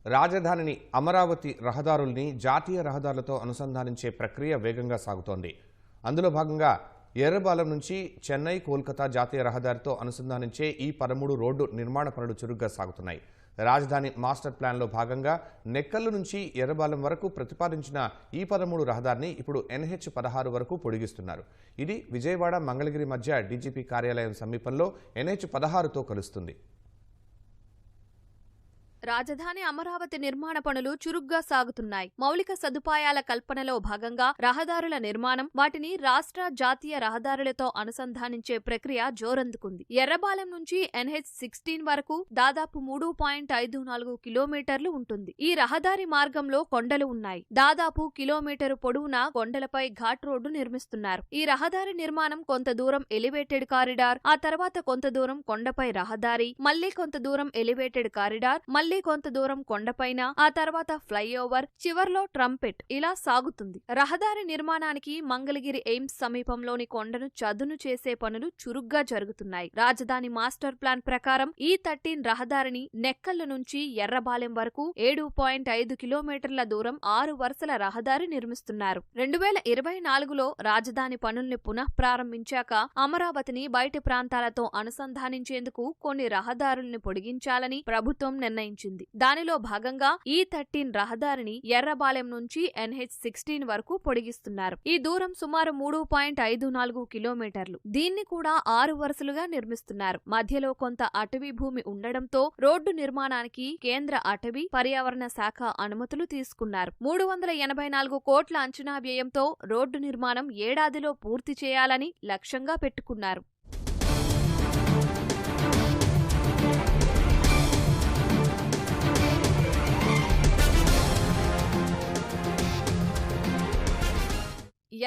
రాజధానిని అమరావతి రహదారుల్ని జాతీయ రహదారులతో అనుసంధానించే ప్రక్రియ వేగంగా సాగుతోంది. అందులో భాగంగా ఎర్రబాలెం నుంచి చెన్నై కోల్కతా జాతీయ రహదారితో అనుసంధానించే ఈ 13 రోడ్డు నిర్మాణ పనులు చురుగ్గా సాగుతున్నాయి. రాజధాని మాస్టర్ ప్లాన్లో భాగంగా నెక్కల్లు నుంచి ఎర్రబాలెం వరకు ప్రతిపాదించిన ఈ 13 రహదారిని ఇప్పుడు NH-16 వరకు పొడిగిస్తున్నారు. ఇది విజయవాడ మంగళగిరి మధ్య డీజీపీ కార్యాలయం సమీపంలో NH-16తో కలుస్తుంది. రాజధాని అమరావతి నిర్మాణ పనులు చురుగ్గా సాగుతున్నాయి. మౌలిక సదుపాయాల కల్పనలో భాగంగా రహదారుల నిర్మాణం, వాటిని రాష్ట్ర జాతీయ రహదారులతో అనుసంధానించే ప్రక్రియ జోరందుకుంది. ఎర్రబాలెం నుంచి NH-16 వరకు దాదాపు 3.54 కిలోమీటర్లు ఉంటుంది. ఈ రహదారి మార్గంలో కొండలు ఉన్నాయి. దాదాపు కిలోమీటరు పొడవునా కొండలపై ఘాట్ రోడ్డు నిర్మిస్తున్నారు. ఈ రహదారి నిర్మాణం కొంత దూరం ఎలివేటెడ్ కారిడార్, ఆ తర్వాత కొంత దూరం కొండపై రహదారి, మళ్లీ కొంత దూరం ఎలివేటెడ్ కారిడార్, మళ్లీ కొంత దూరం కొండపైన, ఆ తర్వాత ఫ్లైఓవర్, చివర్లో ట్రంపెట్, ఇలా సాగుతుంది. రహదారి నిర్మాణానికి మంగళగిరి ఎయిమ్స్ సమీపంలోని కొండను చదును చేసే పనులు చురుగ్గా జరుగుతున్నాయి. రాజధాని మాస్టర్ ప్లాన్ ప్రకారం E13 రహదారిని నెక్కల్లు నుంచి ఎర్రబాలెం వరకు 7.5 కిలోమీటర్ల దూరం 6 వరుసల రహదారి నిర్మిస్తున్నారు. 2024లో రాజధాని పనుల్ని పునః ప్రారంభించాక అమరావతిని బయటి ప్రాంతాలతో అనుసంధానించేందుకు కొన్ని రహదారుల్ని పొడిగించాలని ప్రభుత్వం నిర్ణయించింది. దానిలో భాగంగా E13 రహదారిని ఎర్రబాలెం నుంచి NH-16 వరకు పొడిగిస్తున్నారు. ఈ దూరం సుమారు 3.54 కిలోమీటర్లు. దీన్ని కూడా 6 వరుసలుగా నిర్మిస్తున్నారు. మధ్యలో కొంత అటవీ భూమి ఉండడంతో రోడ్డు నిర్మాణానికి కేంద్ర అటవీ, పర్యావరణ శాఖ అనుమతులు తీసుకున్నారు. 384 కోట్ల అంచనా వ్యయంతో రోడ్డు నిర్మాణం ఏడాదిలో పూర్తి చేయాలని లక్ష్యంగా పెట్టుకున్నారు.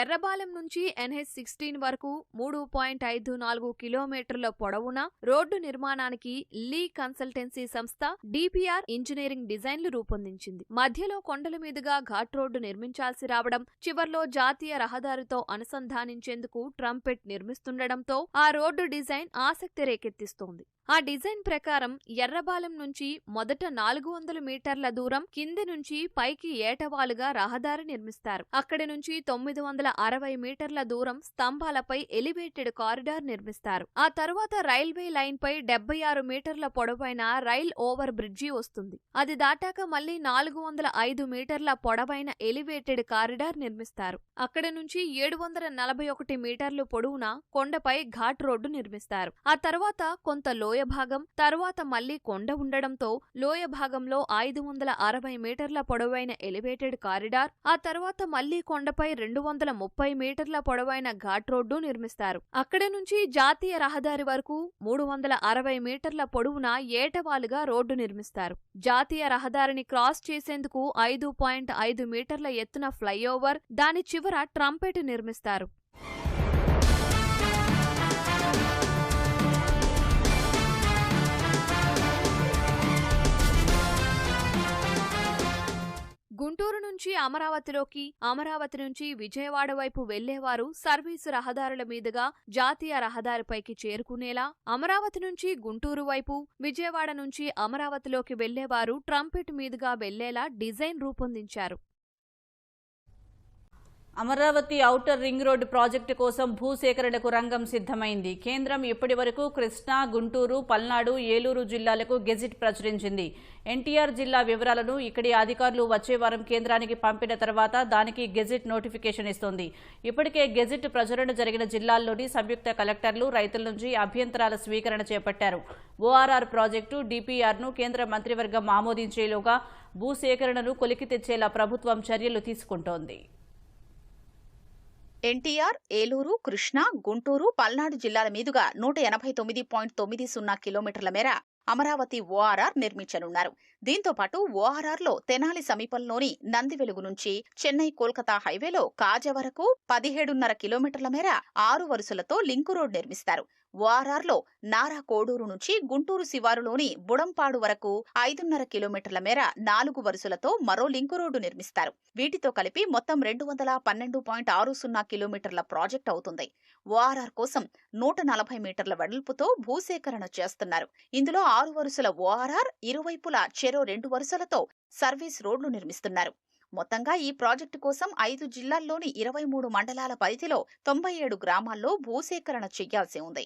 ఎర్రబాలెం నుంచి NH-16 వరకు 3.54 కిలోమీటర్ల పొడవున రోడ్డు నిర్మాణానికి లీ కన్సల్టెన్సీ సంస్థ DPR ఇంజనీరింగ్ డిజైన్లు రూపొందించింది. మధ్యలో కొండల మీదుగా ఘాట్ రోడ్డు నిర్మించాల్సి రావడం, చివర్లో జాతీయ రహదారితో అనుసంధానించేందుకు ట్రంపెట్ నిర్మిస్తుండటంతో ఆ రోడ్డు డిజైన్ ఆసక్తి రేకెత్తిస్తోంది. ఆ డిజైన్ ప్రకారం ఎర్రబాలెం నుంచి మొదట 400 మీటర్ల దూరం కింది నుంచి పైకి ఏటవాలుగా రహదారి నిర్మిస్తారు. అక్కడి నుంచి 960 మీటర్ల దూరం స్తంభాలపై ఎలివేటెడ్ కారిడార్ నిర్మిస్తారు. ఆ తరువాత రైల్వే లైన్ పై 76 మీటర్ల పొడవైన రైల్ ఓవర్ బ్రిడ్జి వస్తుంది. అది దాటాక మళ్లీ 405 మీటర్ల పొడవైన ఎలివేటెడ్ కారిడార్ నిర్మిస్తారు. అక్కడి నుంచి 741 మీటర్లు పొడవున కొండపై ఘాట్ రోడ్డు నిర్మిస్తారు. ఆ తర్వాత కొంత లోయ భాగం, తరువాత మళ్లీ కొండ ఉండడంతో లోయ భాగంలో 560 మీటర్ల పొడవైన ఎలివేటెడ్ కారిడార్, ఆ తర్వాత మళ్లీ కొండపై 230 మీటర్ల పొడవైన ఘాట్ రోడ్డు నిర్మిస్తారు. అక్కడి నుంచి జాతీయ రహదారి వరకు 360 మీటర్ల పొడవున ఏటవాలుగా రోడ్డు నిర్మిస్తారు. జాతీయ రహదారిని క్రాస్ చేసేందుకు 5.5 మీటర్ల ఎత్తున ఫ్లైఓవర్, దాని చివర ట్రంపెట్ నిర్మిస్తారు. గుంటూరు నుంచి అమరావతిలోకి, అమరావతి నుంచి విజయవాడ వైపు వెళ్లేవారు సర్వీసు రహదారుల మీదుగా జాతీయ రహదారిపైకి చేరుకునేలా, అమరావతి నుంచి గుంటూరు వైపు, విజయవాడ నుంచి అమరావతిలోకి వెళ్లేవారు ట్రంపెట్ మీదుగా వెళ్లేలా డిజైన్ రూపొందించారు. Amaravati outer ring road project కోసం భూసేకరణకు రంగం సిద్ధమైంది. కేంద్రం ఇప్పటి వరకు కృష్ణా, గుంటూరు, పల్నాడు, ఏలూరు జిల్లాలకు గెజిట్ ప్రచురించింది. ఎన్టీఆర్ జిల్లా వివరాలను ఇక్కడి అధికారులు వచ్చే వారం కేంద్రానికి పంపిన తర్వాత దానికి గెజిట్ నోటిఫికేషన్ ఇస్తోంది. ఇప్పటికే గెజిట్ ప్రచురణ జరిగిన జిల్లాల్లోని సంయుక్త కలెక్టర్లు రైతుల నుంచి అభ్యంతరాల స్వీకరణ చేపట్టారు. ORR ప్రాజెక్టు DPRను కేంద్ర మంత్రివర్గం ఆమోదించేలోగా భూసేకరణను కొలికి తెచ్చేలా ప్రభుత్వం చర్యలు తీసుకుంటోంది. ఎన్టీఆర్, ఏలూరు, కృష్ణా, గుంటూరు, పల్నాడు జిల్లాల మీదుగా 189.90 కిలోమీటర్ల మేర అమరావతి ORR నిర్మించనున్నారు. దీంతో పాటు ORRలో తెనాలి సమీపంలోని నందివెలుగు నుంచి చెన్నై కోల్కతా హైవేలో కాజా వరకు 17.5 కిలోమీటర్ల మేర 6 వరుసలతో లింకు రోడ్ నిర్మిస్తారు. ORRలో నారా కోడూరు నుంచి గుంటూరు శివారులోని బుడంపాడు వరకు 5.5 కిలోమీటర్ల మేర 4 వరుసలతో మరో లింకు రోడ్డు నిర్మిస్తారు. వీటితో కలిపి మొత్తం 212.60 కిలోమీటర్ల ప్రాజెక్ట్ అవుతుంది. ORR కోసం 140 మీటర్ల వెడల్పుతో భూసేకరణ చేస్తున్నారు. ఇందులో 6 వరుసల ORR, ఇరువైపులా చెరువు చెరో 2 వరుసలతో సర్వీస్ రోడ్లు నిర్మిస్తున్నారు. మొత్తంగా ఈ ప్రాజెక్టు కోసం 5 జిల్లాల్లోని 23 మండలాల పరిధిలో 97 గ్రామాల్లో భూసేకరణ చేయాల్సి ఉంది.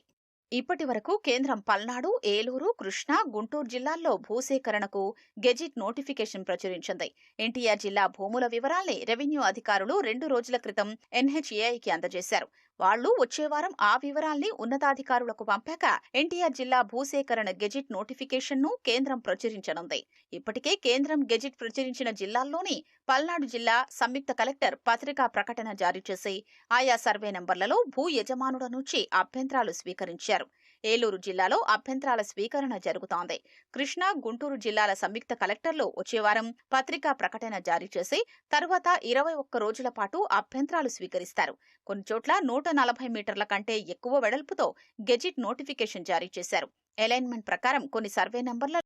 ఇప్పటి వరకు కేంద్రం పల్నాడు, ఏలూరు, కృష్ణా, గుంటూరు జిల్లాల్లో భూసేకరణకు గెజిట్ నోటిఫికేషన్ ప్రచురించింది. ఎన్టీఆర్ జిల్లా భూముల వివరాల్ని రెవెన్యూ అధికారులు 2 రోజుల క్రితం ఎన్హెచ్ఏఐకి అందజేశారు. వాళ్లు వచ్చే వారం ఆ వివరాల్ని ఉన్నతాధికారులకు పంపాక ఎన్టీఆర్ జిల్లా భూసేకరణ గెజిట్ నోటిఫికేషన్ను కేంద్రం ప్రచురించనుంది. ఇప్పటికే కేంద్రం గెజిట్ ప్రచురించిన జిల్లాల్లోని పల్నాడు జిల్లా సంయుక్త కలెక్టర్ పత్రికా ప్రకటన జారీ చేసి ఆయా సర్వే నంబర్లలో భూ యజమానుల నుంచి అభ్యంతరాలు స్వీకరించారు. ఏలూరు జిల్లాలో అభ్యంతరాల స్వీకరణ జరుగుతోంది. కృష్ణా, గుంటూరు జిల్లాల సంయుక్త కలెక్టర్లు వచ్చే వారం పత్రికా ప్రకటన జారీ చేసి తర్వాత 21 రోజుల పాటు అభ్యంతరాలు స్వీకరిస్తారు. కొన్ని చోట్ల 140 మీటర్ల కంటే ఎక్కువ వెడల్పుతో గెజిట్ నోటిఫికేషన్ జారీ చేశారు. అలైన్మెంట్ ప్రకారం కొన్ని సర్వే నంబర్ల